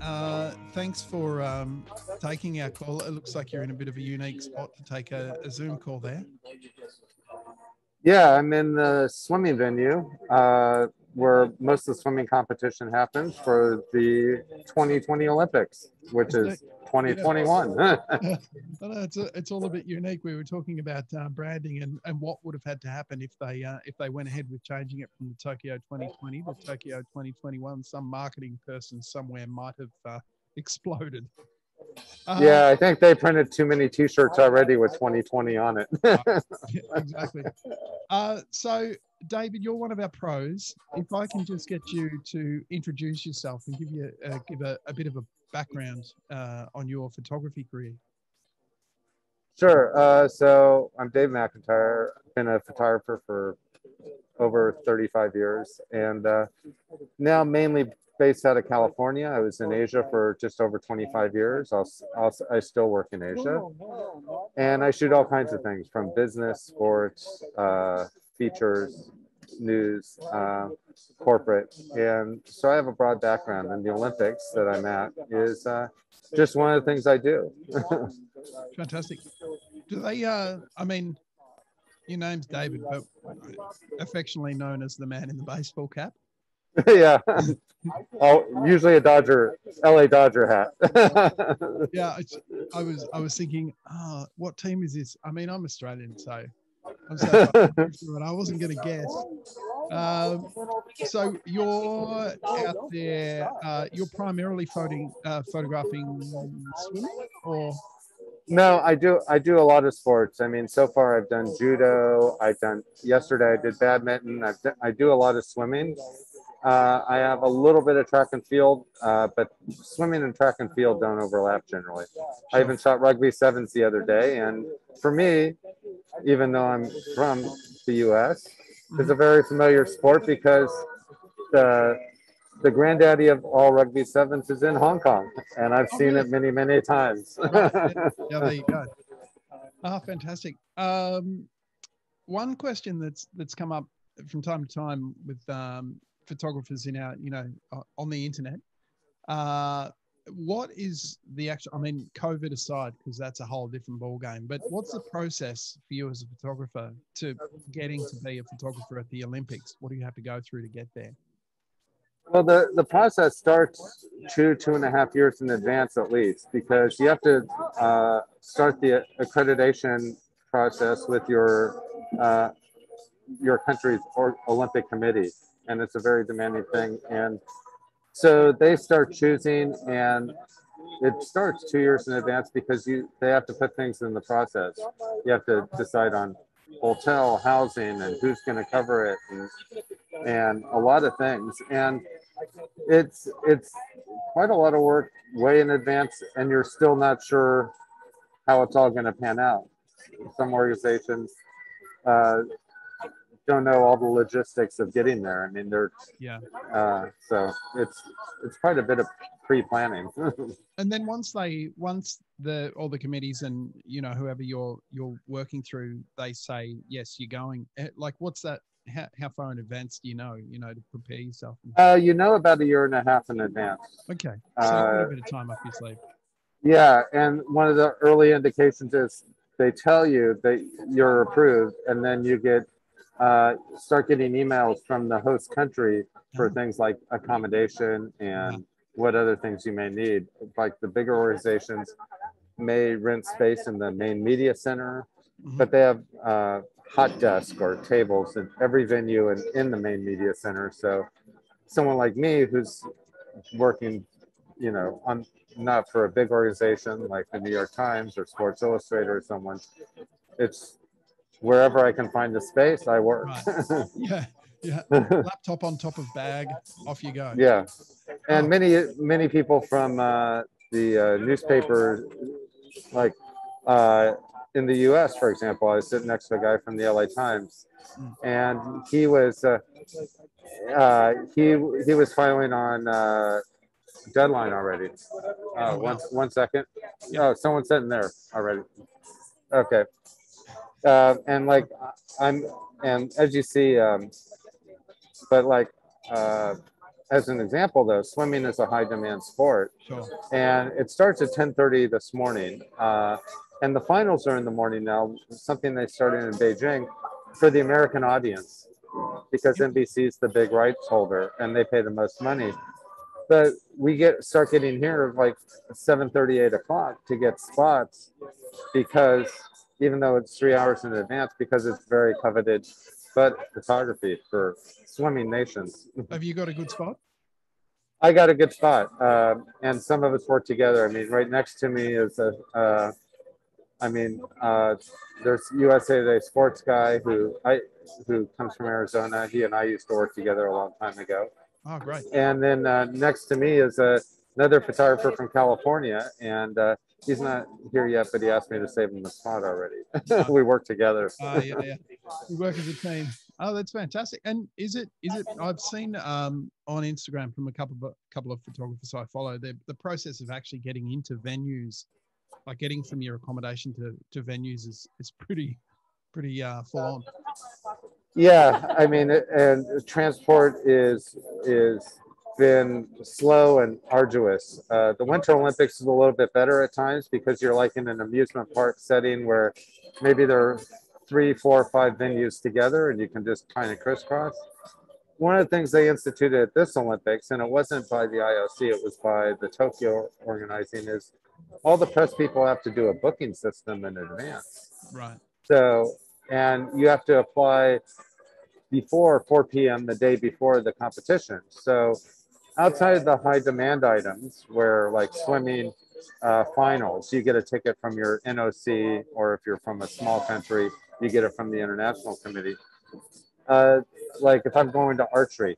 Thanks for taking our call. It looks like you're in a bit of a unique spot to take a Zoom call there. Yeah, I'm in the swimming venue where most of the swimming competition happens for the 2020 Olympics, which Isn't it? is Yeah. 2021. I know it's all a bit unique. We were talking about branding and what would have had to happen if they went ahead with changing it from the Tokyo 2020 to Tokyo 2021. Some marketing person somewhere might have exploded. Uh, Yeah, I think they printed too many T-shirts already with 2020 on it. yeah, exactly. So, David, you're one of our pros. If I can just get you to introduce yourself and give a bit of a background on your photography career. Sure. So I'm Dave McIntyre. Been a photographer for over 35 years, and now mainly based out of California. I was in Asia for just over 25 years. I still work in Asia, and I shoot all kinds of things from business, sports, features, news, corporate, and so I have a broad background. And the Olympics that I'm at is just one of the things I do. Fantastic. Do they? I mean, your name's David, but affectionately known as the man in the baseball cap. Yeah. Oh, usually a LA Dodger hat. Yeah, I was thinking, what team is this? I mean, I'm Australian, so I'm so far from it. I wasn't going to guess. So you're out there. You're primarily photographing swimming, or No, I do a lot of sports. I mean, so far I've done judo. Yesterday I did badminton. I do a lot of swimming. I have a little bit of track and field, but swimming and track and field don't overlap generally. I sure. even shot rugby sevens the other day, and for me, even though I'm from the U.S., it's Mhm. a very familiar sport because the the granddaddy of all rugby sevens is in Hong Kong, and I've Oh, seen really? it many, many times. Right. Yeah. Yeah. There you go. Ah, fantastic. One question that's come up from time to time with photographers in our, on the internet. Uh, what is the actual? I mean, COVID aside, because that's a whole different ball game. But what's the process for you as a photographer to getting to be a photographer at the Olympics? What do you have to go through to get there? Well, the process starts 2.5 years in advance at least, because you have to start the accreditation process with uh, your country's Olympic committee, and it's a very demanding thing. And so they start choosing, and it starts 2 years in advance because they have to put things in the process. You have to decide on hotel, housing, and who's going to cover it, and a lot of things. And it's quite a lot of work way in advance, and you're still not sure how it's all going to pan out. Some organizations uh, don't know all the logistics of getting there. I mean, Yeah. so it's quite a bit of pre-planning. And then once the all the committees and whoever you're working through, they say yes, you're going. Like, what's that? How far in advance do to prepare yourself? You know about a year and a half in advance. Okay, so you've got Uh, a bit of time up your sleeve. yeah, and one of the early indications is they tell you that you're approved, and then you start getting emails from the host country for Oh, things like accommodation wow. and what other things you may need. Like the bigger organizations may rent space in the main media center, Mhm. but they have hot desk or tables in every venue and in the main media center. So someone like me who's working, on not for a big organization like the New York Times or Sports Illustrated or someone, it's wherever I can find the space, I work. Right. Yeah. Yeah. Laptop on top of bag, off you go. Yeah, and Oh, many people from the newspaper, like uh, in the U.S., for example, I was sitting next to a guy from the L.A. Times, mm. and he was filing on deadline already. Oh, wow. One second. Yeah. Oh, someone's sitting there already. Okay. And like I'm, and as you see, but like uh, as an example, though, swimming is a high demand sport, Sure. and it starts at 10:30 this morning. And the finals are in the morning now, something they started in Beijing for the American audience because Yep. NBC is the big rights holder and they pay the most money. But we start getting here like 7:30, 8 o'clock to get spots because even though it's 3 hours in advance, because it's very coveted photography for swimming nations. Have you got a good spot? I got a good spot, and some of us work together. I mean, right next to me is I mean, there's USA Today sports guy who comes from Arizona. He and I used to work together a long time ago. Oh, great. And then next to me is another photographer from California, and he's not here yet, but he asked me to save him the spot already. We work together. Yeah. We work as a team. Oh, that's fantastic. And is it? I've seen on Instagram from a couple of photographers I follow, the process of actually getting into venues, like getting from your accommodation to venues is pretty full on. Yeah, I mean, and transport is been slow and arduous. The Winter Olympics is a little bit better at times because you're like in an amusement park setting where maybe there are 3, 4, 5 venues together and you can just kind of crisscross. One of the things they instituted at this Olympics, and it wasn't by the IOC, it was by the Tokyo organizing, is all the press people have to do a booking system in advance. Right. So, and you have to apply before 4 p.m. the day before the competition. So outside of the high demand items where like swimming finals, you get a ticket from your NOC, or if you're from a small country, you get it from the international committee. Like if I'm going to archery,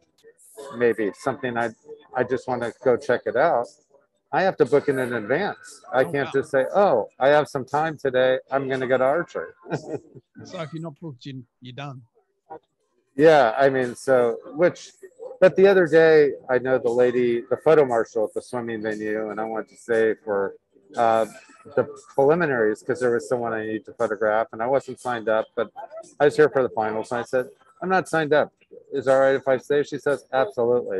maybe something I just want to go check it out, I have to book it in advance. I can't just say, oh, I have some time today, I'm going to go to archery. So if you're not booked, you're done. Yeah, I mean, but the other day, I know the photo marshal at the swimming venue, and I wanted to say for the preliminaries, because there was someone I needed to photograph, and I wasn't signed up, but I was here for the finals, and I said, I'm not signed up. Is it all right if I stay? She says, absolutely.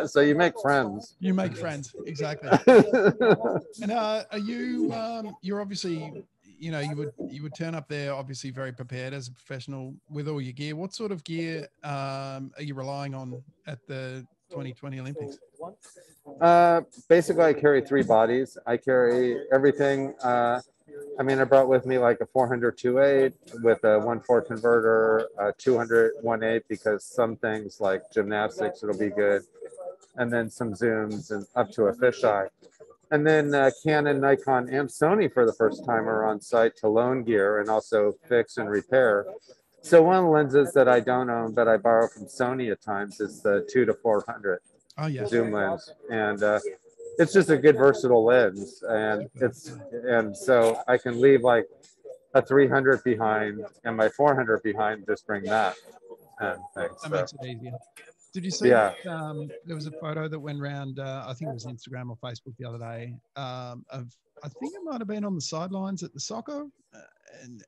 So you make friends. You make friends, exactly. And are you? You're obviously, you would turn up there obviously very prepared as a professional with all your gear. What sort of gear are you relying on at the 2020 Olympics? Basically, I carry 3 bodies. I carry everything. I mean, I brought with me like a 400 2.8 with a 1.4 converter, 200 1.8 because some things like gymnastics, it'll be good. And then some zooms and up to a fisheye. And then Canon, Nikon, and Sony for the first time are on site to loan gear and also fix and repair. So one of the lenses that I don't own, but I borrow from Sony at times, is the 2 to 400 zoom lens, and it's just a good versatile lens. And so I can leave like a 300 behind and my 400 behind, just bring that. And that makes it easier. Did you see? Yeah. There was a photo that went around. I think it was Instagram or Facebook the other day. Of I think it might have been on the sidelines at the soccer,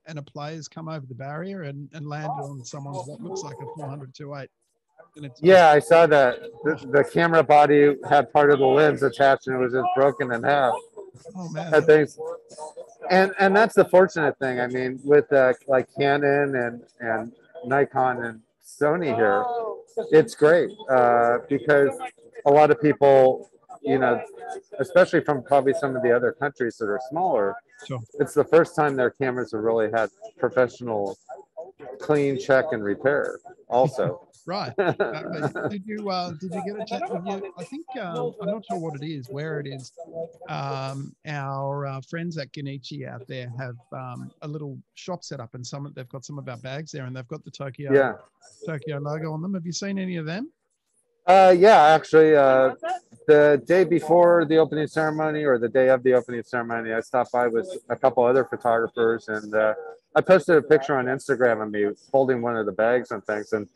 and a player's come over the barrier and landed on someone's what looks like a 400 2.8. Yeah, I saw that. The camera body had part of the lens attached, and it was just broken in half. Oh man! And that's the fortunate thing. I mean, with like Canon and Nikon and Sony here, it's great because a lot of people, especially from probably some of the other countries that are smaller, sure, it's the first time their cameras have really had professional clean, check, and repair also. Right. Did you get a chance? I think I'm not sure what it is, where it is. Our friends at Genichi out there have a little shop set up, and they've got some of our bags there, and they've got the Tokyo logo on them. Have you seen any of them? Yeah, actually, the day before the opening ceremony or the day of the opening ceremony, I stopped by with a couple other photographers, and I posted a picture on Instagram of me holding one of the bags and things, and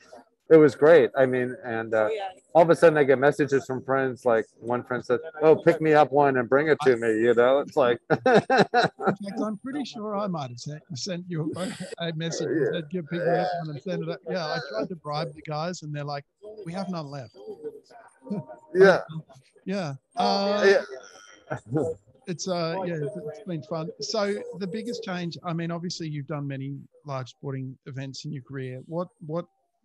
it was great. I mean, and all of a sudden I get messages from friends, like one friend said, oh, pick me up one and bring it to me, It's like. In fact, I'm pretty sure I might have sent you a message and said, pick me up one and send it up. Yeah, I tried to bribe the guys, and they're like, we have none left. Yeah. Yeah. Yeah. It's been fun. So the biggest change, I mean, obviously you've done many large sporting events in your career. What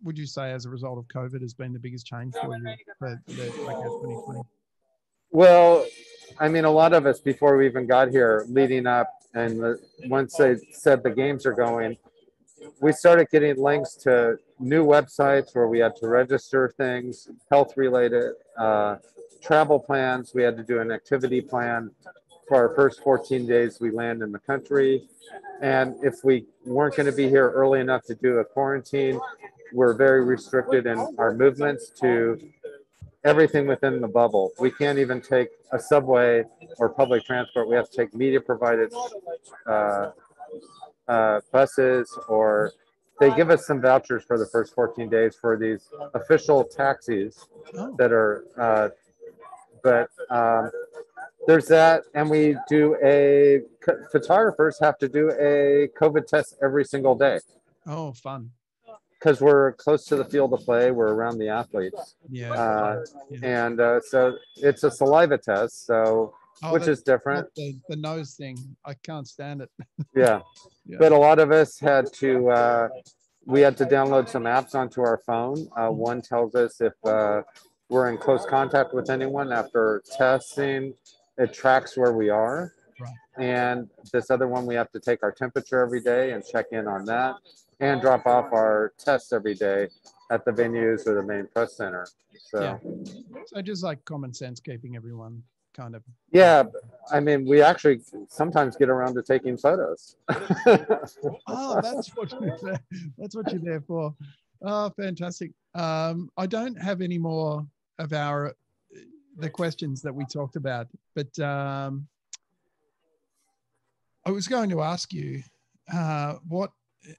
would you say as a result of COVID has been the biggest change for you for the Tokyo 2020? Well, I mean, a lot of us before we even got here, leading up, and once they said the games are going, we started getting links to new websites where we had to register things, health related, travel plans. We had to do an activity plan for our first 14 days we land in the country. And if we weren't going to be here early enough to do a quarantine, we're very restricted in our movements to everything within the bubble. We can't even take a subway or public transport. We have to take media provided uh, buses, or they give us some vouchers for the first 14 days for these official taxis that are, but there's that. And we do photographers have to do a COVID test every single day. Oh, fun. Because we're close to the field of play, we're around the athletes. Yeah. And so it's a saliva test, so which is different. The nose thing, I can't stand it. Yeah. But a lot of us had to, we had to download some apps onto our phone. One tells us if we're in close contact with anyone after testing, it tracks where we are. Right. And this other one, we have to take our temperature every day and check in on that, and drop off our tests every day at the venues or the main press center. So just like common sense, keeping everyone kind of. Yeah, I mean, we actually sometimes get around to taking photos. Oh, that's what you're there for. Oh, fantastic. I don't have any more of the questions that we talked about, but I was going to ask you, what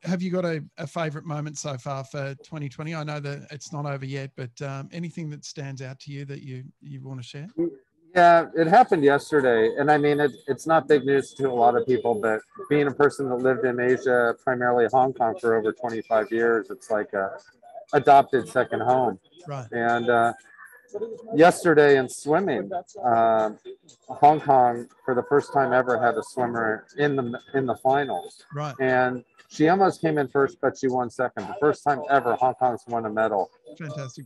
have you got a favorite moment so far for 2020? I know that it's not over yet, but anything that stands out to you that you want to share? Yeah, it happened yesterday. And I mean, it's not big news to a lot of people, but being a person that lived in Asia, primarily Hong Kong, for over 25 years, it's like a adopted second home. Right. And yesterday in swimming, Hong Kong, for the first time ever, had a swimmer in the finals. Right. And she almost came in first, but she won second. The first time ever Hong Kong's won a medal. Fantastic.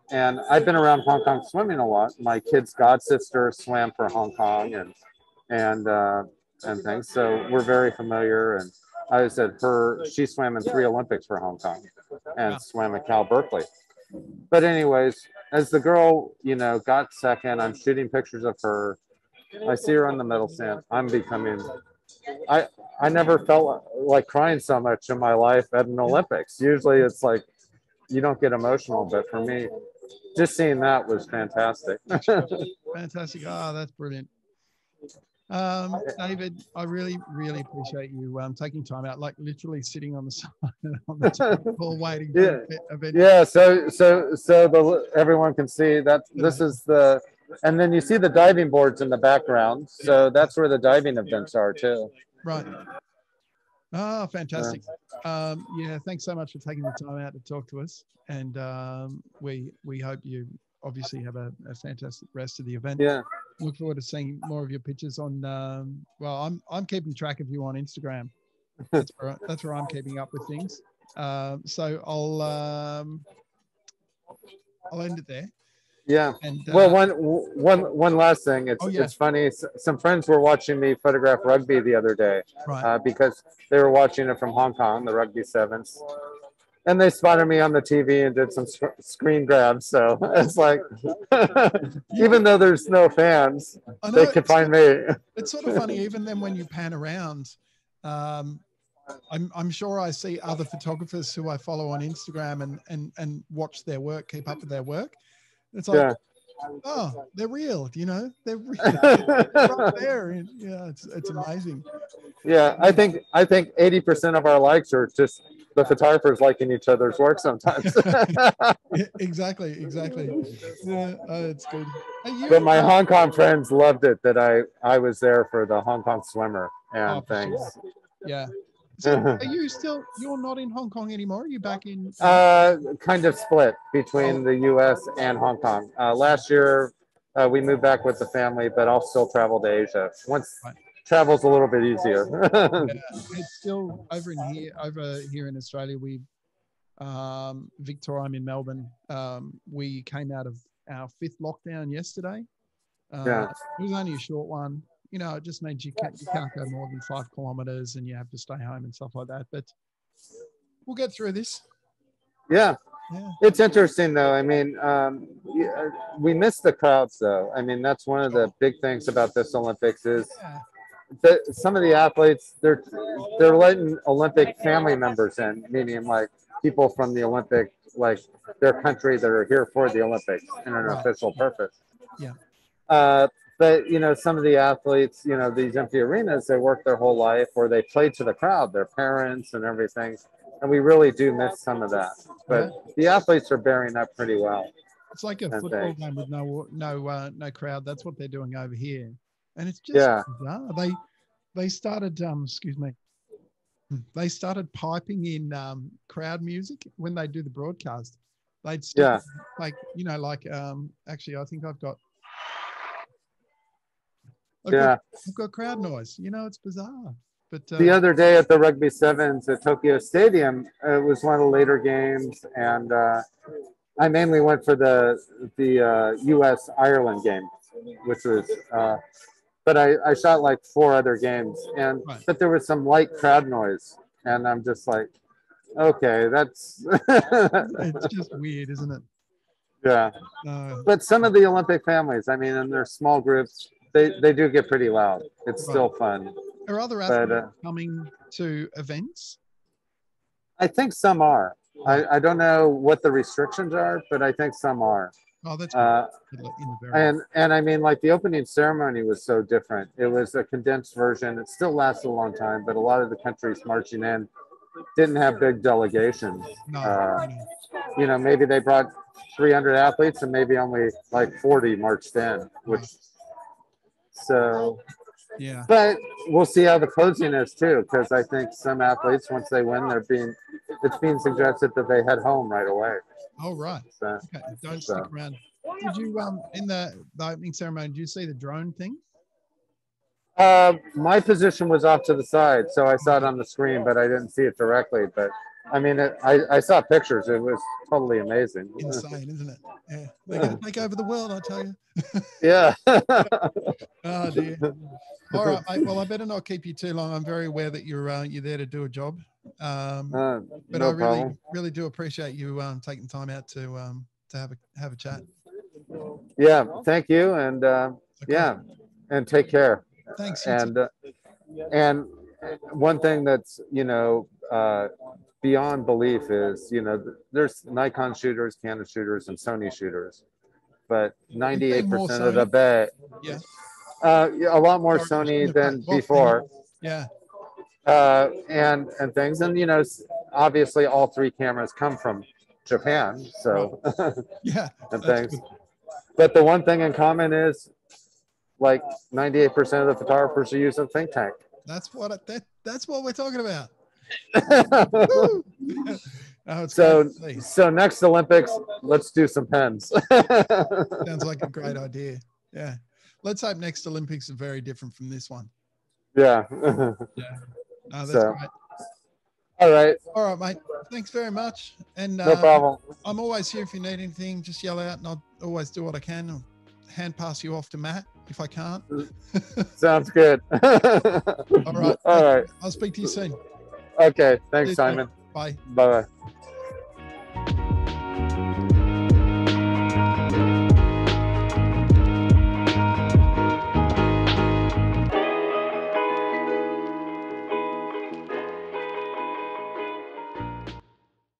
And I've been around Hong Kong swimming a lot. My kid's god sister swam for Hong Kong and things. So we're very familiar. And I was at she swam in 3 Olympics for Hong Kong and swam at Cal Berkeley. But anyways, as the girl, got second, I'm shooting pictures of her. I see her on the medal stand. I never felt like crying so much in my life at an Olympics. Usually it's like, you don't get emotional, but for me, just seeing that was fantastic. Fantastic. Oh, that's brilliant. David, I really, really appreciate you taking time out, like literally sitting on the side on the table waiting for the event. Yeah, so everyone can see that this is and then you see the diving boards in the background. So that's where the diving events are too. Right. Oh, fantastic. Thanks so much for taking the time out to talk to us. And we hope you obviously have a fantastic rest of the event. Yeah. Look forward to seeing more of your pictures on, I'm keeping track of you on Instagram. That's where I'm keeping up with things. So I'll end it there. Yeah. And, well, one last thing. It's funny. Some friends were watching me photograph rugby the other day, right. Because they were watching it from Hong Kong, the rugby sevens, and they spotted me on the TV and did some screen grabs. So it's like, even though there's no fans, they could find me. It's sort of funny, even then when you pan around. I'm sure I see other photographers who I follow on Instagram and watch their work, keep up with their work. It's like, oh, they're real, they're real. They're right there. And, it's amazing. Yeah, I think 80% of our likes are just the photographers liking each other's work sometimes. Exactly. Yeah, it's good. But my Hong Kong friends loved it that I was there for the Hong Kong swimmer and things. Sure. Yeah. So are you still, you're not in Hong Kong anymore? Are you back in? Kind of split between the U.S. and Hong Kong. Last year, we moved back with the family, but I'll still travel to Asia once Right. travel's a little bit easier. Yeah, it's still over here in Australia. Victor, I'm in Melbourne. We came out of our 5th lockdown yesterday. Yeah. It was only a short one. You know, it just means you can't go more than 5 kilometers and you have to stay home and stuff like that. But we'll get through this. Yeah. Yeah. It's interesting though. I mean, we miss the crowds though. I mean, that's one of the big things about this Olympics is that some of the athletes, they're letting Olympic family members in, meaning like people from the Olympic, like their country that are here for the Olympics in an official purpose. Yeah. But you know, some of the athletes, you know, these empty arenas, they work their whole life or they play to the crowd, their parents and everything. And we really do miss some of that. But the athletes are bearing up pretty well. It's like a football game with no crowd. That's what they're doing over here. And it's just bizarre. They started excuse me. They started piping in crowd music when they do the broadcast. They'd stick like, you know, like actually I think I've got crowd noise. You know, it's bizarre. But the other day at the Rugby Sevens at Tokyo Stadium, it was one of the later games, and I mainly went for the U.S. Ireland game, which was. But I shot like 4 other games, and but there was some light crowd noise, and I'm just like, okay, that's. It's just weird, isn't it? Yeah. But some of the Olympic families, I mean, in their small groups, they do get pretty loud. It's still fun. Are other athletes coming to events? I think some are. I don't know what the restrictions are, but I think some are. Oh, that's good. And I mean, like the opening ceremony was so different. It was a condensed version. It still lasted a long time, but a lot of the countries marching in didn't have big delegations. You know, maybe they brought 300 athletes and maybe only like 40 marched in, which so. Yeah. But we'll see how the closing is too, because I think some athletes, once they win, it's being suggested that they head home right away. Oh, right. So, okay. Don't stick around. Did you in the opening ceremony, did you see the drone thing? My position was off to the side, so I saw it on the screen, but I didn't see it directly. But I mean, I saw pictures. It was totally amazing. Insane, isn't it? Yeah, they're going to take over the world, I tell you. Yeah. Oh dear. All right, mate. Well, I better not keep you too long. I'm very aware that you're there to do a job. But no I really do appreciate you taking time out to have a chat. Yeah, thank you, and yeah, and take care. Thanks. And one thing that's beyond belief is there's Nikon shooters, Canon shooters, and Sony shooters, but 98% of the bay. Yeah. A lot more Sony than before. Yeah. And things, and obviously all 3 cameras come from Japan, so yeah, and things. Good. But the one thing in common is like 98% of the photographers are using ThinkTank. That's what we're talking about. So next Olympics, let's do some pens. Sounds like a great idea. Yeah. Let's hope next Olympics are very different from this one. Yeah. Yeah. No, that's great. All right. All right, mate. Thanks very much. And no problem. I'm always here if you need anything. Just yell out, and I'll always do what I can. I'll hand pass you off to Matt if I can't. Sounds good. All right. All right. I'll speak to you soon. Okay. Thanks, Simon. Bye. Bye-bye.